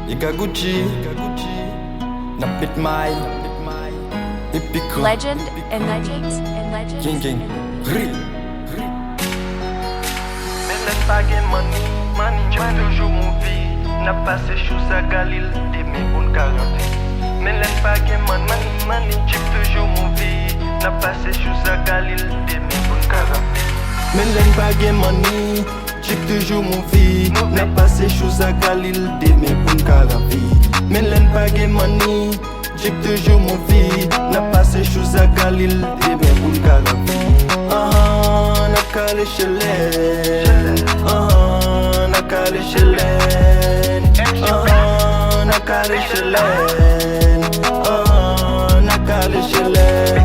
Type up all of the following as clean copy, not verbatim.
Ikaguchi, Napit Mai, Epico, Legend and legends and legends. King, Ri. Melen pa gen money, jip toujou mouvi. N'a passé chose à Galil, demi pou n'karante. Melen pa gen money, jip toujou mouvi. N'a passé chose à Galil, demi pou n'karante. Melen pa gen money, jip toujou mouvi. N'a passé chose à Galil, demi pou n'karante. Melen pa gen money, jip toujou mouvi. N'a passé chose à Galil, demi pou n'karante. N'a calé chelen, n'a calé chelen, n'a calé chelen, n'a calé chelen.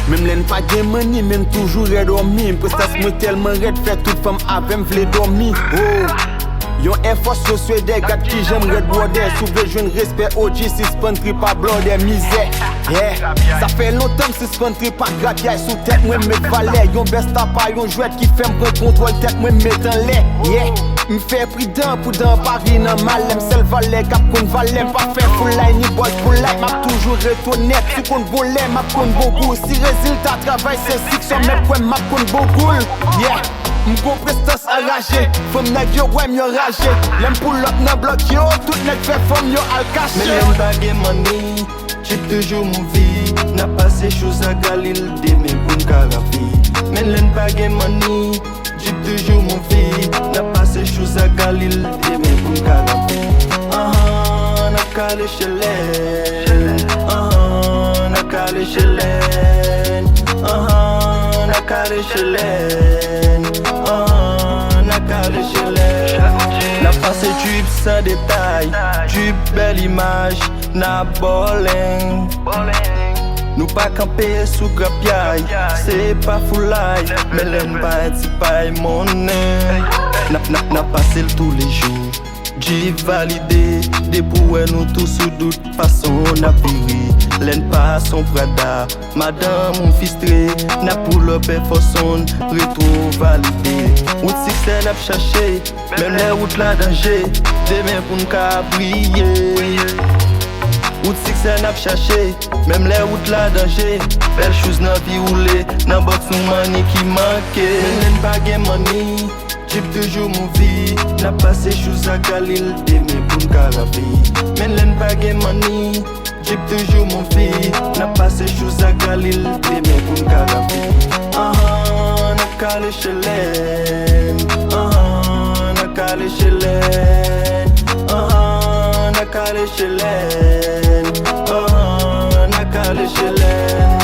Même l'en pas gen money, même toujours redormi. Prestas moi tellement red fait toute femme avec vle dormi. Oh. Yon Air Force souhait des gars qui j'aime red border. Souve jeune respect OG, suspend pas blonde misère. Yeah. Ça fait longtemps que suspend pas gratte sous tête moi me valait. Yon best pas yon jouet qui fait me contrôle tête moi mettre en l'air. Yeah. Me fait prudent pour dans Paris nan malem seul valet cap kon valet pas faire full line ni boss pour like m'a toujours retourné si kon voler m'a kon bon goût si résultat travail c'est six sur mes points m'a kon bon goût. Yeah. M'go prestance enragé, femme nèg yo ouais m'yo ragé. L'aime pull up nan bloc yo, tout nèg fait femme yo al caché. Melen pa gen money, jip toujou mouvi. N'a passé chose à Galil, demi pou n'karante. Melen pa gen money, jip toujou mouvi. N'a passé chose à Galil, demi pou n'karante. N'a calé chelen, n'a calé chelen, n'a calé chelen, n'a calé chelen. N'a passé tube sans détail, tube belle image, n'a bowling. Nous pas camper sous grapiaille, c'est pas foulay, mais l'en pas c'est pas monnaie. N'a passé tous les jours, j'ai validé, des pour nous tous sous doute, façon n'a viré. L'en pas son Prada, madame mon fistré, n'a pour le façon, retour validé. Route 6 n'a cherché, même les routes la danger, demain pour nous briller. Route 6 n'a cherché, même les routes la danger. Belle chose n'a vie roulé, n'a box nous money qui manquait. Melen pa gen money, jip toujou mouvi. N'a passé chose à Galil, demi pou n'karante. Melen pa gen money, jip toujou mouvi. N'a passé chose à Galil, demi pou n'karante. N'a calé chelen, n'a calé chelen, n'a calé chelen, n'a calé chelen.